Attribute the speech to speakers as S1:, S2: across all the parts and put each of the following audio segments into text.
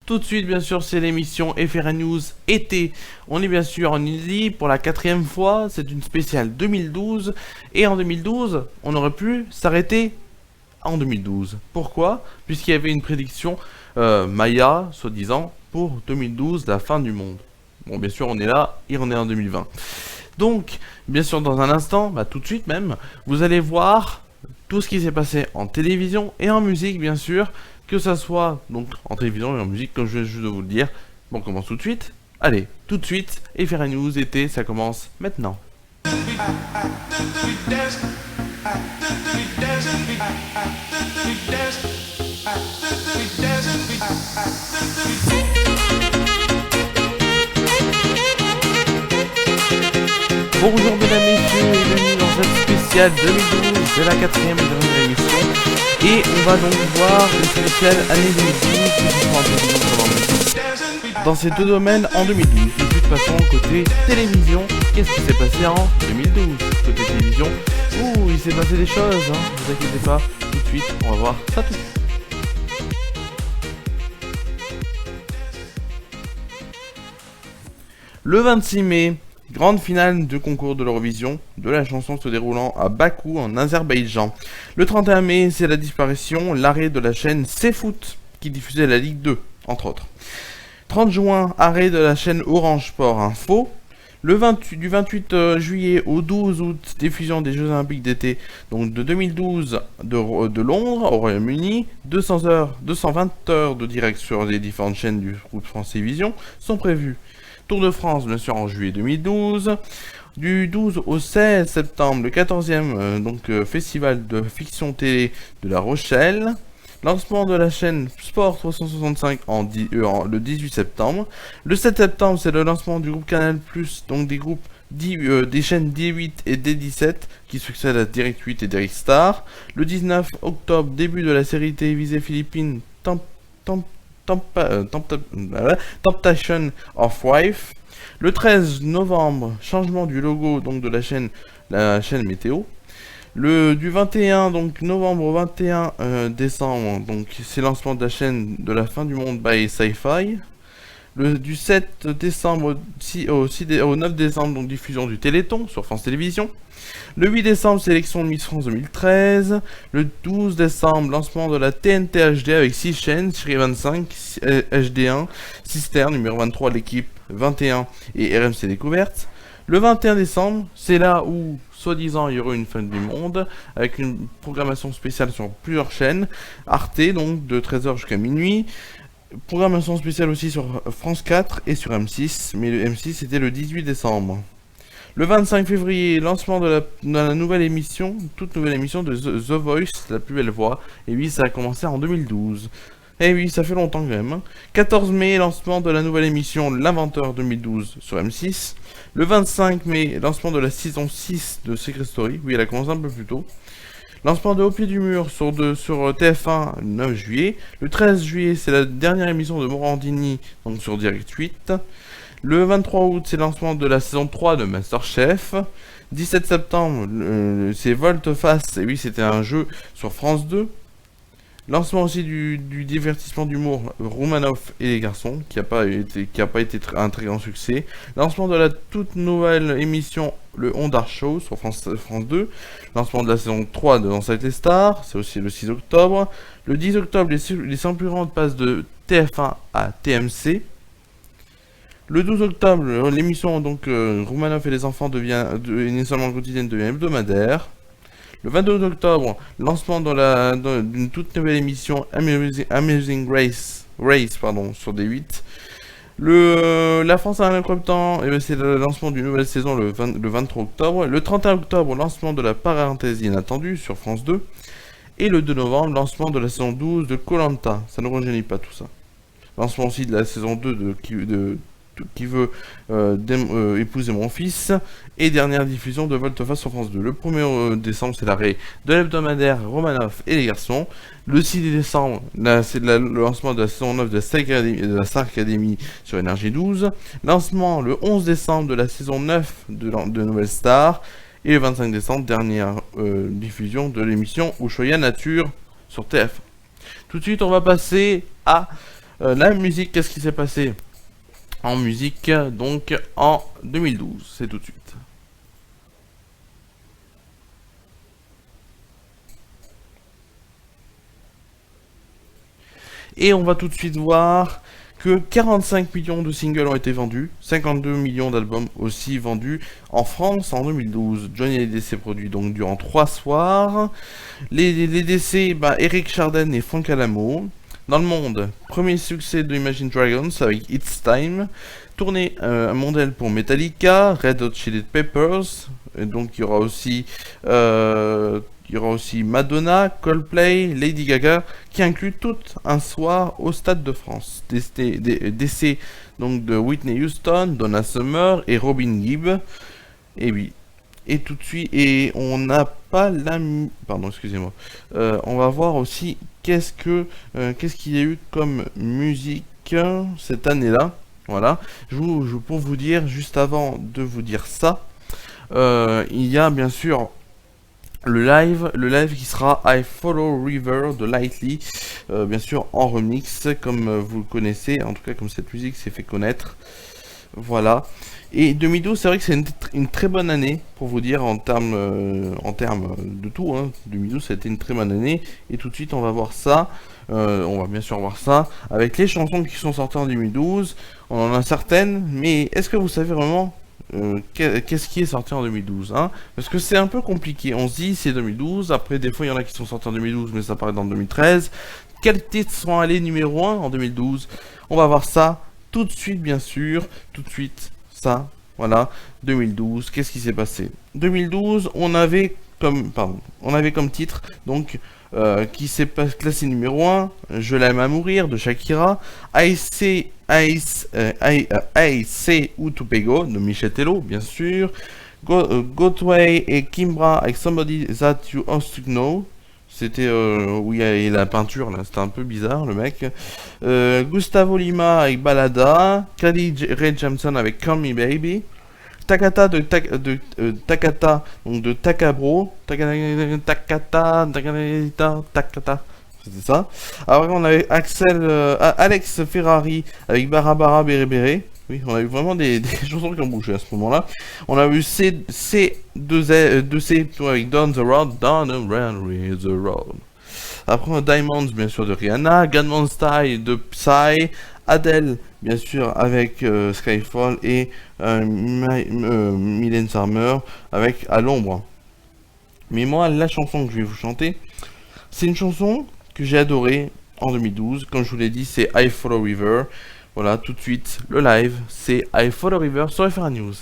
S1: Tout de suite, bien sûr, c'est l'émission FR News été. On est bien sûr en Illy pour la 4e fois. C'est une spéciale 2012. Et en 2012, on aurait pu s'arrêter en 2012. Pourquoi? Puisqu'il y avait une prédiction Maya, soi-disant, pour 2012, la fin du monde. Bon, bien sûr, on est là et on est en 2020. Donc, bien sûr, dans un instant, tout de suite même, vous allez voir tout ce qui s'est passé en télévision et en musique, bien sûr. Que ça soit donc en télévision et en musique, comme je viens juste de vous le dire. Bon, on commence tout de suite. Allez, tout de suite, FR News été, ça commence maintenant. Bonjour mesdames, messieurs, et bienvenue dans cette spéciale 2012 de la 4e et dernière émission. Et on va donc voir le spécial année 2012 dans ces deux domaines en 2012. De toute façon, côté télévision, qu'est-ce qui s'est passé en 2012? Côté télévision, il s'est passé des choses, ne vous inquiétez pas, tout de suite, on va voir ça tout de suite. Le 26 mai, grande finale de concours de l'Eurovision, de la chanson se déroulant à Bakou en Azerbaïdjan. Le 31 mai, c'est la disparition, l'arrêt de la chaîne CFoot, qui diffusait la Ligue 2, entre autres. 30 juin, arrêt de la chaîne Orange Sport Info. Du 28 juillet au 12 août, diffusion des Jeux Olympiques d'été donc de 2012 de Londres, au Royaume-Uni. 220 heures de direct sur les différentes chaînes du groupe France Télévisions sont prévues. Tour de France, bien sûr, en juillet 2012. Du 12 au 16 septembre, le 14e festival de fiction télé de La Rochelle. Lancement de la chaîne Sport 365 le 18 septembre. Le 7 septembre, c'est le lancement du groupe Canal+, donc des chaînes D8 et D17 qui succèdent à Direct 8 et Direct Star. Le 19 octobre, début de la série télévisée philippine Temptation of Wife. Le 13 novembre, changement du logo donc de la chaîne Météo. Du 21 novembre au 21 décembre, donc c'est lancement de la chaîne de la fin du monde by Sci-Fi. Du 7 décembre au 9 décembre, donc diffusion du Téléthon sur France Télévisions. Le 8 décembre, sélection de Miss France 2013. Le 12 décembre, lancement de la TNT HD avec 6 chaînes, série 25, HD1, Sister, numéro 23, l'équipe 21 et RMC Découverte. Le 21 décembre, c'est là où, soi-disant, il y aura une fin du monde, avec une programmation spéciale sur plusieurs chaînes. Arte, donc, de 13h jusqu'à minuit. Programmation spéciale aussi sur France 4 et sur M6, mais le M6 c'était le 18 décembre. Le 25 février, lancement de la nouvelle émission, toute nouvelle émission de The Voice, la plus belle voix. Et oui, ça a commencé en 2012. Et oui, ça fait longtemps quand même. 14 mai, lancement de la nouvelle émission L'Inventeur 2012 sur M6. Le 25 mai, lancement de la saison 6 de Secret Story. Oui, elle a commencé un peu plus tôt. Lancement de Au pied du mur sur TF1 le 9 juillet. Le 13 juillet, c'est la dernière émission de Morandini, donc sur Direct 8. Le 23 août, c'est le lancement de la saison 3 de Masterchef. 17 septembre, c'est Volte-Face, et oui, c'était un jeu sur France 2. Lancement aussi du divertissement d'humour Roumanoff et les garçons, qui a pas été un très grand succès. Lancement de la toute nouvelle émission Le Honda Show sur France 2. Lancement de la saison 3 de Danse avec les stars, c'est aussi le 6 octobre. Le 10 octobre, les 100 plus grandes passent de TF1 à TMC. Le 12 octobre, l'émission Roumanoff et les enfants initialement quotidienne devient hebdomadaire. Le 22 octobre, lancement d'une toute nouvelle émission Amazing Race sur D8. La France a un incroyable et c'est le lancement d'une nouvelle saison le 23 octobre. Le 31 octobre, lancement de la parenthèse inattendue sur France 2. Et le 2 novembre, lancement de la saison 12 de Koh-Lanta. Ça ne rajeunit pas tout ça. Lancement aussi de la saison 2 qui veut épouser mon fils, et dernière diffusion de Volte-Face sur France 2. Le 1er décembre, c'est l'arrêt de l'hebdomadaire Romanoff et les garçons. Le 6 décembre, c'est le lancement de la saison 9 de la Star Academy sur Énergie 12. Lancement le 11 décembre de la saison 9 de Nouvelle Star. Et le 25 décembre, dernière diffusion de l'émission Ushuaïa Nature sur TF1. Tout de suite, on va passer à la musique, qu'est-ce qui s'est passé en musique, donc en 2012, c'est tout de suite. Et on va tout de suite voir que 45 millions de singles ont été vendus, 52 millions d'albums aussi vendus en France en 2012. Johnny Hallyday s'est produit donc durant 3 soirs. Les décès, Eric Chardin et Frank Alamo. Dans le monde, premier succès de Imagine Dragons avec It's Time. Tournée mondiale pour Metallica, Red Hot Chili Peppers. Et donc il y aura aussi Madonna, Coldplay, Lady Gaga, qui inclut tout un soir au Stade de France. Décès donc de Whitney Houston, Donna Summer et Robin Gibb. Et oui. Et tout de suite, et on n'a pas la... Pardon, excusez-moi. On va voir aussi qu'est-ce qu'il y a eu comme musique cette année-là. Voilà. Pour vous dire, juste avant de vous dire ça, il y a bien sûr le live qui sera I Follow River de Lightly, bien sûr en remix, comme vous le connaissez, en tout cas comme cette musique s'est fait connaître. Voilà. Et 2012, c'est vrai que c'est une très bonne année, pour vous dire, en termes de tout. 2012, ça a été une très bonne année. Et tout de suite, on va voir ça. On va bien sûr voir ça. Avec les chansons qui sont sorties en 2012, on en a certaines. Mais est-ce que vous savez vraiment qu'est-ce qui est sorti en 2012 Parce que c'est un peu compliqué. On se dit, c'est 2012. Après, des fois, il y en a qui sont sortis en 2012, mais ça paraît dans 2013. Quels titres sont allés numéro 1 en 2012 On va voir ça tout de suite, bien sûr. Tout de suite. Ça, voilà, 2012, qu'est-ce qui s'est passé 2012, on avait comme titre, donc, qui s'est classé numéro 1, Je l'aime à mourir, de Shakira, I Say Utupego, de Michel Tello, bien sûr, Gotway et Kimbra avec Somebody That You Ought to Know. C'était où il y a la peinture là, c'était un peu bizarre le mec. Gustavo Lima avec Balada, Carly Rae Jepsen avec Call Me Baby, Takata Takata, donc de Takabro, Takata, c'était ça. Après on avait Alex Ferrari avec Barabara Bere Bere. Oui, on a eu vraiment des chansons qui ont bougé à ce moment-là. On a eu C2C avec Down the Road, Down Around the Road. Après, on a Diamonds, bien sûr, de Rihanna, Gangnam Style de Psy, Adele, bien sûr, avec Skyfall, et Mylène Farmer avec À l'ombre. Mais moi, la chanson que je vais vous chanter, c'est une chanson que j'ai adorée en 2012. Comme je vous l'ai dit, c'est I Follow River. Voilà, tout de suite, le live, c'est I Follow River sur FR News.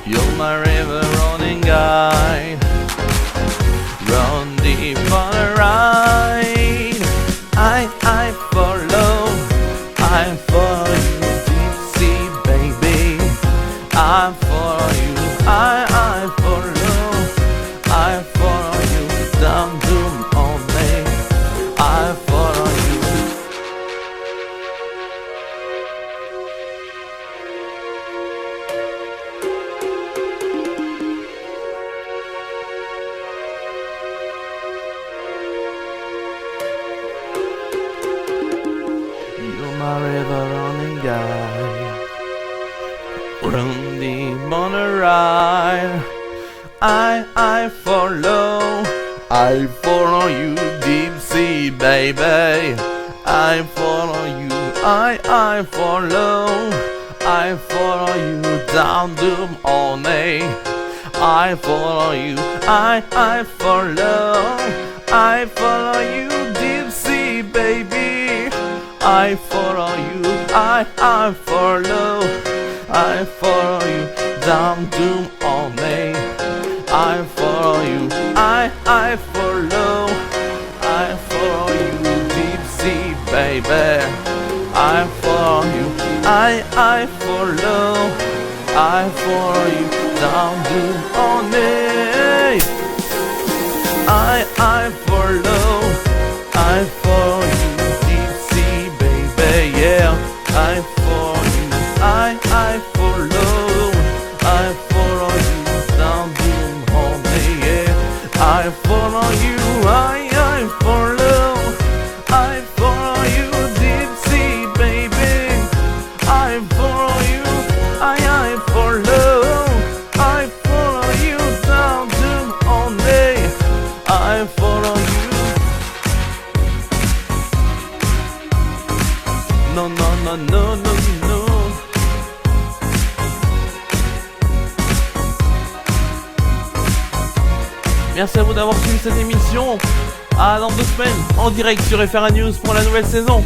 S1: You're my river running guide, run deep. river running guy. Run deep on a ride. I follow you, deep sea baby. I follow you, I follow you down the morning. I follow you, I follow you, deep sea baby. I follow you, I follow you down to morning. I follow you, I follow you, deep sea baby. I follow you, I follow you down to morning. I follow you, deep sea baby, yeah. I follow you, I follow you down to morning, yeah. I follow you, I follow you, deep sea baby. I follow you, I follow you down to morning. I follow you. No, no, no, no, no, no. Merci à vous d'avoir suivi cette émission. À dans 2 semaines, en direct sur FR News pour la nouvelle saison.